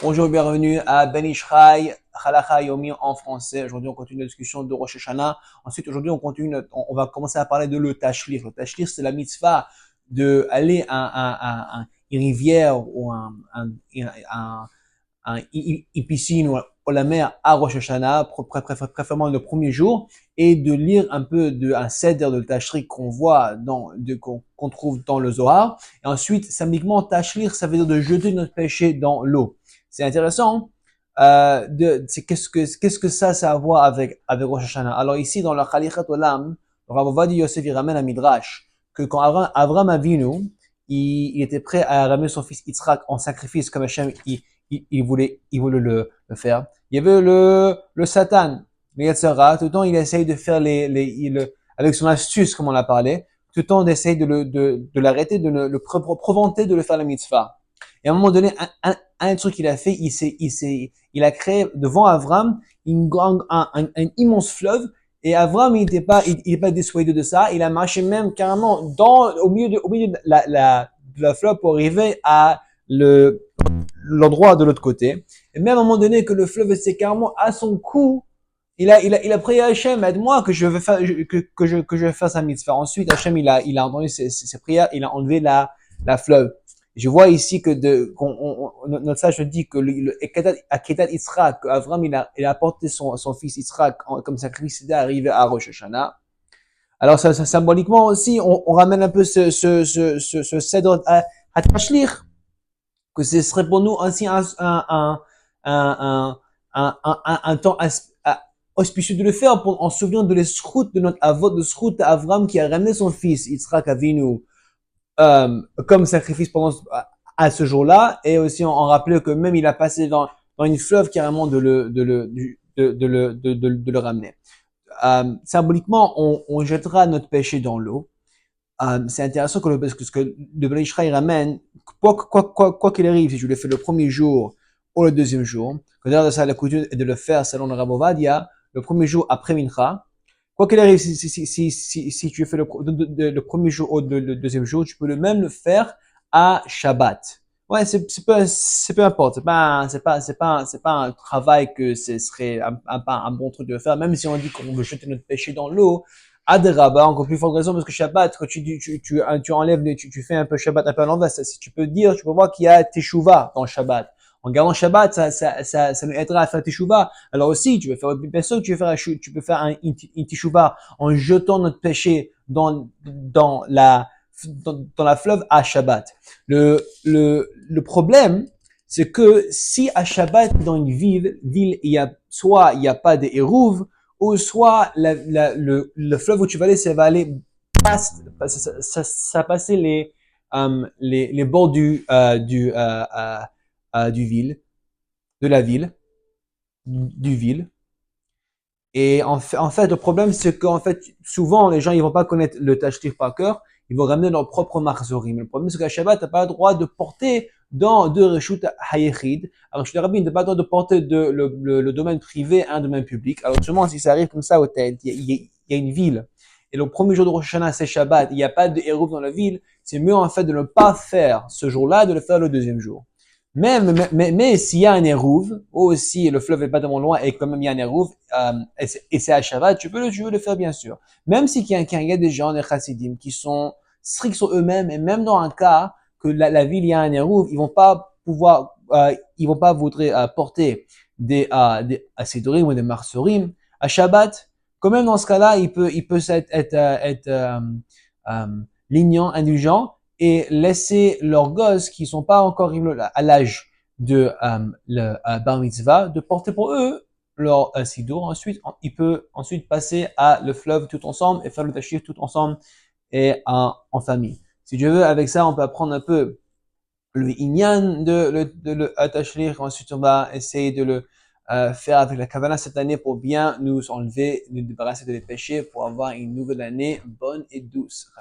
Bonjour, bienvenue à Ben Ishraï, Halakha Yomi en français. Aujourd'hui, on continue la discussion de Rosh Hashanah. Ensuite, aujourd'hui, on va commencer à parler de le Tashlir. Le Tashlir, c'est la mitzvah de aller à une rivière ou une piscine ou la mer à Rosh Hashanah, préférablement le premier jour, et de lire un peu un seder de Tashrik qu'on trouve dans le Zohar. Et ensuite, symboliquement, Tashlir, ça veut dire de jeter notre péché dans l'eau. C'est intéressant. Qu'est-ce que ça a à voir avec Rosh Hashanah? Alors ici, dans la Chalichat Olam, le Rav Ovadia Yosef, il ramène à Midrash que quand Avram Avinu, il était prêt à ramener son fils Yitzhak en sacrifice comme Hachem, il voulait le faire. Il y avait le Satan, le Yetzirah, tout le temps il essaye de faire avec son astuce, comme on l'a parlé, tout le temps d'essayer de l'arrêter, de le proventer de le faire la mitzvah. Et à un moment donné, un truc qu'il a fait, il a créé devant Avram un immense fleuve. Et Avram, il est pas dissuadé de ça. Il a marché même carrément au milieu de la fleuve pour arriver à l'endroit de l'autre côté. Et même à un moment donné que le fleuve était carrément à son cou, il a prié à Hachem, aide-moi que je fasse un mitzvah. Ensuite, Hachem, il a entendu ses prières, il a enlevé la fleuve. Je vois ici que notre sage dit que Akedat Yitzhak, Avram, il a apporté son fils Yitzhak comme sacrifice, c'était arrivé à Rosh Hashanah. Alors, symboliquement aussi, on ramène un peu ce cèdre à Tashlir, que ce serait pour nous ainsi un temps auspicieux de le faire en se souvenant de l'escroute de notre avot de Srout Avram qui a ramené son fils Yitzhak Avinu comme sacrifice à ce jour-là, et aussi on rappelait que même il a passé dans une fleuve carrément de le ramener. Symboliquement, on jettera notre péché dans l'eau. C'est intéressant parce que ce que le Ben Ishraï ramène, quoi qu'il arrive, si je le fais le premier jour ou le deuxième jour, que d'ailleurs ça la coutume est de le faire selon le Rav Ovadia, le premier jour après Mincha. Quoi qu'il arrive, si tu fais le premier jour ou le deuxième jour, tu peux même le faire à Shabbat. Ouais, peu importe. C'est pas un travail que ce serait un bon truc de faire, même si on dit qu'on veut jeter notre péché dans l'eau. Adraba, encore plus forte raison, parce que Shabbat, quand tu enlèves, tu fais un peu Shabbat un peu à l'envers, tu peux voir qu'il y a Teshuvah dans Shabbat. En gardant Shabbat, ça nous aidera à faire Teshuvah. Alors aussi, tu peux faire une Teshuvah en jetant notre péché dans la fleuve à Shabbat. Le problème, c'est que si à Shabbat, dans une ville, soit il y a pas de Hérouv, ou soit le fleuve où tu vas aller, ça va aller ça passer les bords de la ville, du ville. Et en fait, le problème, c'est qu'en fait, souvent, les gens, ils vont pas connaître le tashtir par cœur, ils vont ramener leur propre marzorim. Le problème, c'est qu'à Shabbat, t'as pas le droit de porter dans deux reshut hayechid. Alors, je te rappelle, t'as pas le droit de porter le domaine privé à un domaine public. Alors, seulement, si ça arrive comme ça, il y a une ville. Et le premier jour de Rosh Hashanah, c'est Shabbat. Il n'y a pas de héros dans la ville. C'est mieux, en fait, de ne pas faire ce jour-là, de le faire le deuxième jour. Mais s'il y a un Hérouv, ou si le fleuve est pas tellement loin et quand même il y a un Hérouv, et c'est à Shabbat, tu peux le faire bien sûr. Même si il y a des gens, des chassidim, qui sont stricts sur eux-mêmes, et même dans un cas que la ville il y a un Hérouv, ils vont pas vouloir porter des Asidorim ou des Marsorim à Shabbat. Quand même dans ce cas-là, il peut être lignant, indulgent, et laisser leurs gosses qui sont pas encore à l'âge de le bar mitzvah de porter pour eux leur sidour. Ensuite, il peut ensuite passer à le fleuve tout ensemble et faire le tashir tout ensemble et en famille. Si tu veux, avec ça, on peut apprendre un peu le inyan de le tashir. Ensuite, on va essayer de le faire avec la kavana cette année pour bien nous enlever, nous débarrasser des péchés pour avoir une nouvelle année bonne et douce.